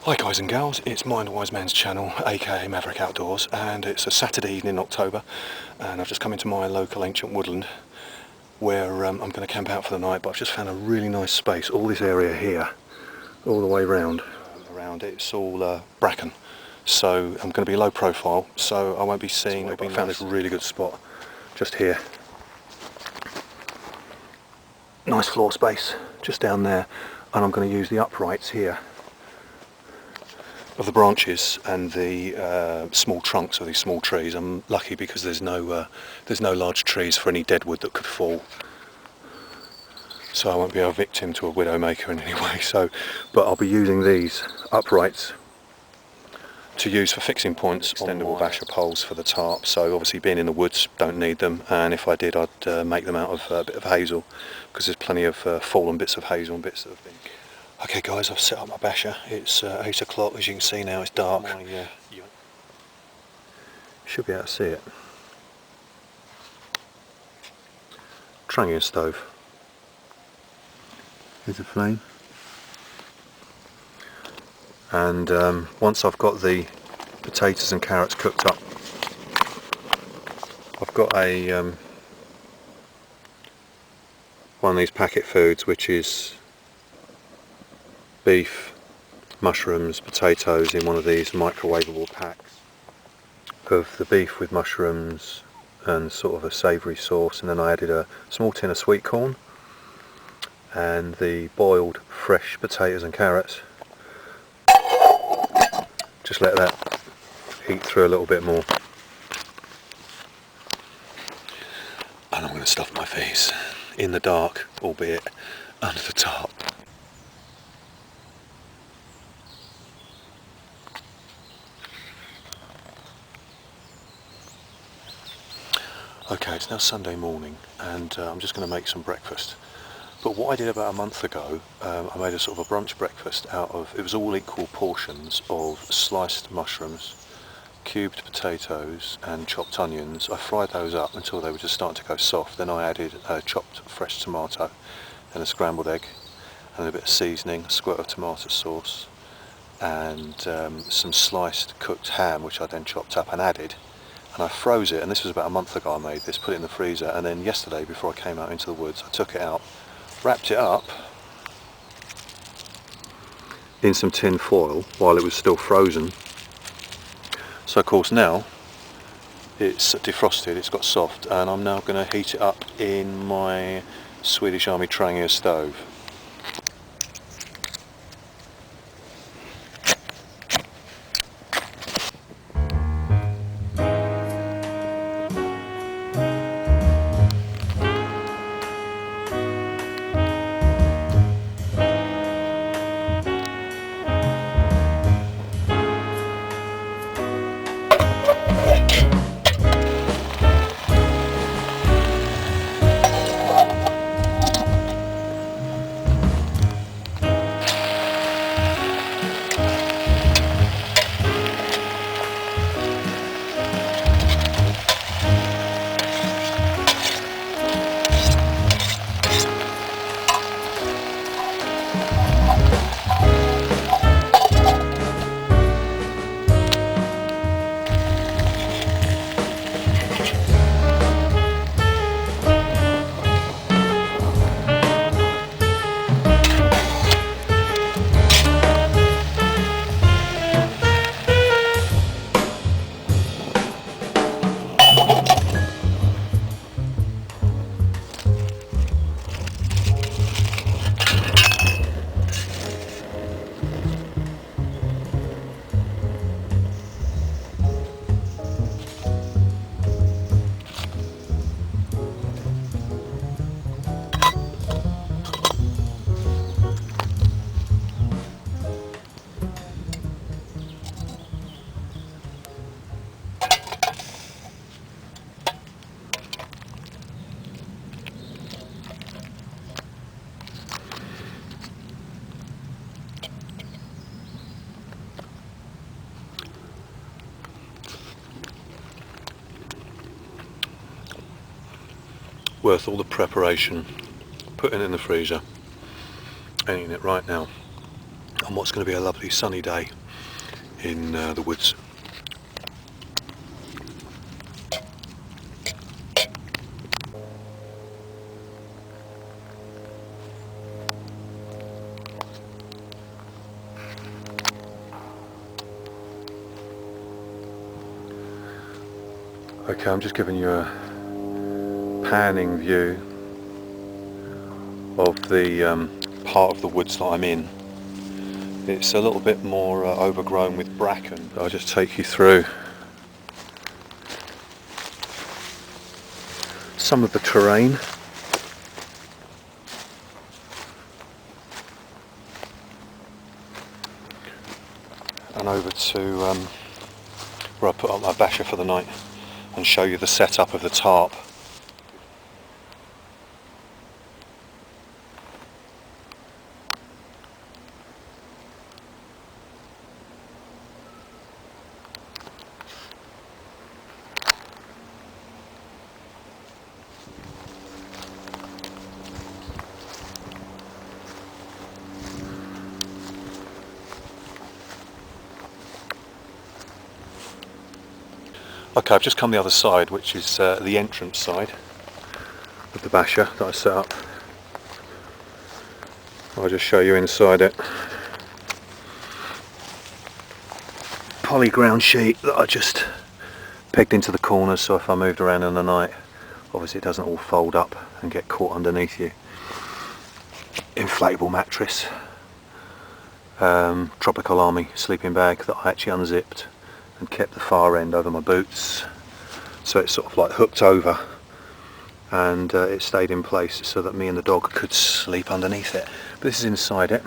Hi guys and gals, it's Mindwiseman's channel, aka Maverick Outdoors, and it's a Saturday evening in October, and I've just come into my local ancient woodland where I'm going to camp out for the night, but I've just found a really nice space. All this area here, all the way around it's all bracken, so I'm going to be low profile, so I won't be seeing. I found this really good spot just here. Nice floor space just down there, and I'm going to use the uprights here of the branches and the small trunks of these small trees. I'm lucky because there's no large trees for any dead wood that could fall, so I won't be a victim to a widowmaker in any way. But I'll be using these uprights to use for fixing points, extendable vasher poles for the tarp. So obviously, being in the woods, don't need them, and if I did, I'd make them out of a bit of hazel, because there's plenty of fallen bits of hazel and bits that have been. Okay guys, I've set up my basher. It's 8 o'clock, as you can see now it's dark. Should be able to see it. Trangia stove. Here's a flame. And once I've got the potatoes and carrots cooked up, I've got a one of these packet foods, which is beef, mushrooms, potatoes in one of these microwavable packs of the beef with mushrooms and sort of a savoury sauce, and then I added a small tin of sweet corn and the boiled fresh potatoes and carrots. Just let that heat through a little bit more, and I'm going to stuff my face in the dark, albeit under the tarp. Okay, it's now Sunday morning, and I'm just going to make some breakfast. But what I did about a month ago, I made a sort of a brunch breakfast out of, it was all equal portions of sliced mushrooms, cubed potatoes and chopped onions. I fried those up until they were just starting to go soft. Then I added a chopped fresh tomato and a scrambled egg and a bit of seasoning, a squirt of tomato sauce, and some sliced cooked ham, which I then chopped up and added. And I froze it, and this was about a month ago I made this, put it in the freezer, and then yesterday before I came out into the woods I took it out, wrapped it up in some tin foil while it was still frozen. So of course now it's defrosted, it's got soft, and I'm now going to heat it up in my Swedish Army Trangia stove. Worth all the preparation, putting it in the freezer, eating it right now. on what's going to be a lovely sunny day in the woods. Okay, I'm just giving you a panning view of the part of the woods that I'm in. It's a little bit more overgrown with bracken. I'll just take you through some of the terrain. And over to where I put up my basher for the night and show you the setup of the tarp. Okay, I've just come the other side, which is the entrance side of the basher that I set up. I'll just show you inside it. Poly ground sheet that I just pegged into the corners, so if I moved around in the night, obviously it doesn't all fold up and get caught underneath you. Inflatable mattress. Tropical Army sleeping bag that I actually unzipped and kept the far end over my boots, so it's sort of like hooked over, and it stayed in place so that me and the dog could sleep underneath it. But this is inside it.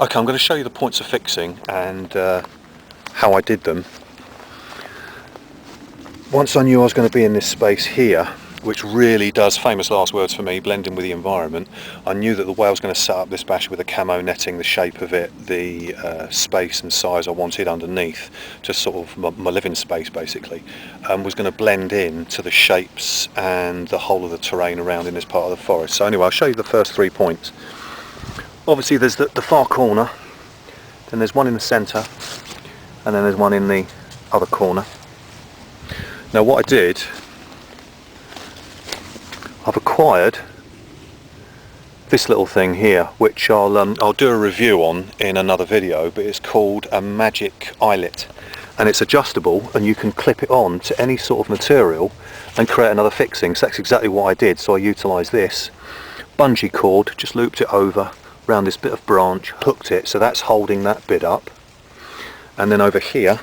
Okay, I'm going to show you the points of fixing and how I did them. Once I knew I was going to be in this space here, which really does, famous last words for me, blend in with the environment, I knew that the way I was going to set up this basher with the camo netting, the shape of it, the space and size I wanted underneath, just sort of my living space basically, was going to blend in to the shapes and the whole of the terrain around in this part of the forest. So anyway, I'll show you the first 3 points. Obviously there's the far corner, then there's one in the centre, and then there's one in the other corner. Now what I did, I've acquired this little thing here, which I'll do a review on in another video, but it's called a magic eyelet, and it's adjustable and you can clip it on to any sort of material and create another fixing. So that's exactly what I did. So I utilised this bungee cord, just looped it over around this bit of branch, hooked it, so that's holding that bit up, and then over here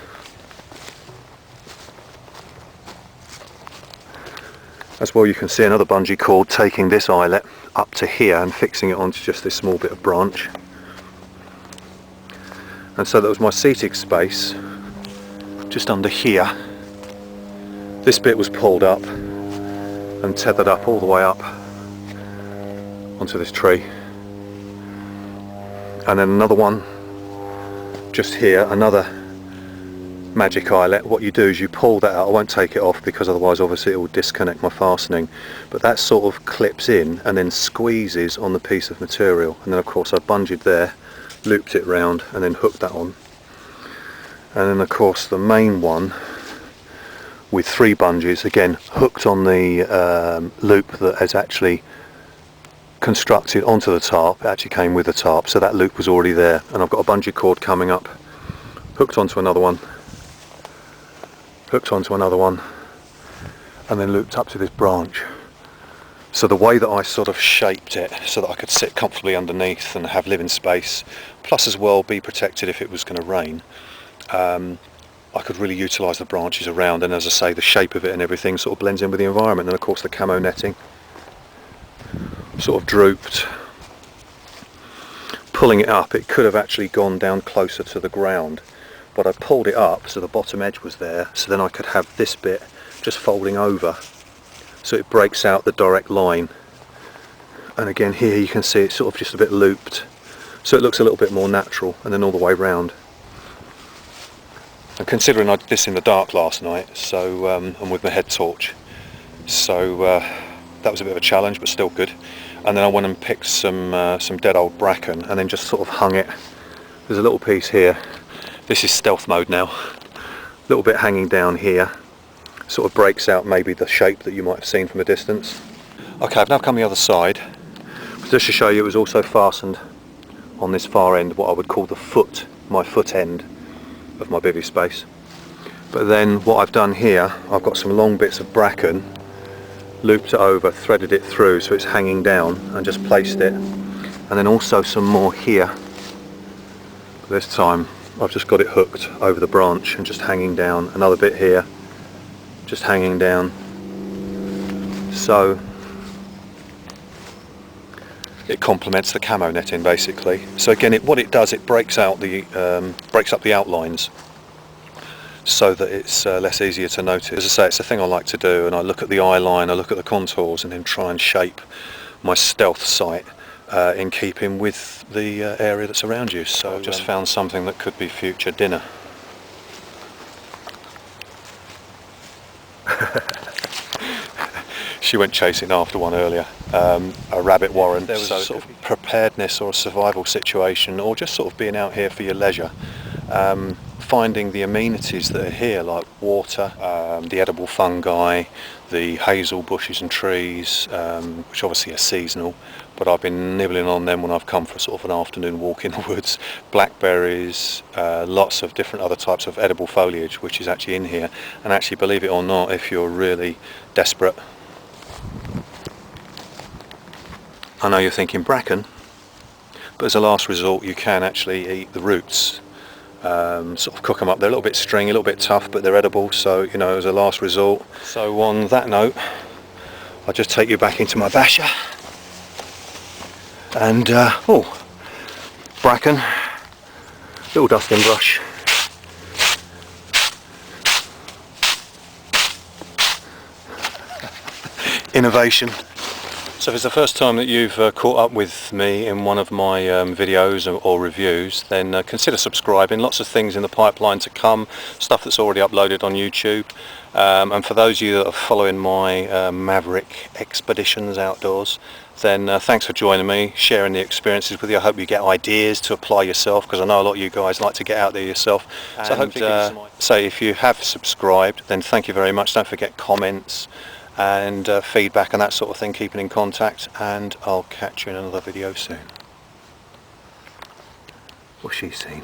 as well you can see another bungee cord taking this eyelet up to here and fixing it onto just this small bit of branch. And so that was my seating space just under here. This bit was pulled up and tethered up all the way up onto this tree, and then another one just here, another magic eyelet. What you do is you pull that out. I won't take it off because otherwise obviously it will disconnect my fastening, but that sort of clips in and then squeezes on the piece of material, and then of course I bungeed there, looped it round and then hooked that on. And then of course the main one with 3 bungees, again hooked on the loop that is actually constructed onto the tarp. It actually came with the tarp, so that loop was already there, and I've got a bungee cord coming up, hooked onto another one, hooked onto another one, and then looped up to this branch. So the way that I sort of shaped it so that I could sit comfortably underneath and have living space, plus as well be protected if it was going to rain, I could really utilise the branches around, and as I say, the shape of it and everything sort of blends in with the environment. And of course the camo netting sort of drooped. Pulling it up, it could have actually gone down closer to the ground, but I pulled it up so the bottom edge was there, so then I could have this bit just folding over so it breaks out the direct line. And again here you can see it's sort of just a bit looped, so it looks a little bit more natural, and then all the way round. And considering I did this in the dark last night, so and with my head torch, so that was a bit of a challenge, but still good. and then I went and picked some dead old bracken and then just sort of hung it. There's a little piece here. This is stealth mode now. A little bit hanging down here, sort of breaks out maybe the shape that you might have seen from a distance. Okay, I've now come the other side. Just to show you, it was also fastened on this far end, what I would call the foot, my foot end of my bivvy space. But then what I've done here, I've got some long bits of bracken, looped it over, threaded it through so it's hanging down, and just placed it. And then also some more here. This time I've just got it hooked over the branch and just hanging down. Another bit here, just hanging down. So it complements the camo netting basically. So again, what it does, it breaks out the breaks up the outlines so that it's less easier to notice. As I say, it's a thing I like to do, and I look at the eye line, I look at the contours, and then try and shape my stealth site in keeping with the area that's around you. So I've just found something that could be future dinner. She went chasing after one earlier, a rabbit warren. There was a sort of preparedness or a survival situation, or just sort of being out here for your leisure, finding the amenities that are here, like water, the edible fungi, the hazel bushes and trees, which obviously are seasonal, but I've been nibbling on them when I've come for sort of an afternoon walk in the woods. Blackberries, lots of different other types of edible foliage, which is actually in here. And actually, believe it or not, if you're really desperate, I know you're thinking bracken, but as a last resort you can actually eat the roots, sort of cook them up. They're a little bit stringy, a little bit tough, but they're edible, so you know, as a last resort. So on that note, I'll just take you back into my basher, and oh, bracken, little dusting brush. Innovation. So if it's the first time that you've caught up with me in one of my videos or reviews, then consider subscribing. Lots of things in the pipeline to come, stuff that's already uploaded on YouTube. And for those of you that are following my maverick expeditions outdoors, then thanks for joining me, sharing the experiences with you. I hope you get ideas to apply yourself, because I know a lot of you guys like to get out there yourself. And so hopefully, say if you have subscribed, then thank you very much. Don't forget comments and feedback and that sort of thing, keeping in contact, and I'll catch you in another video soon. What's she seen?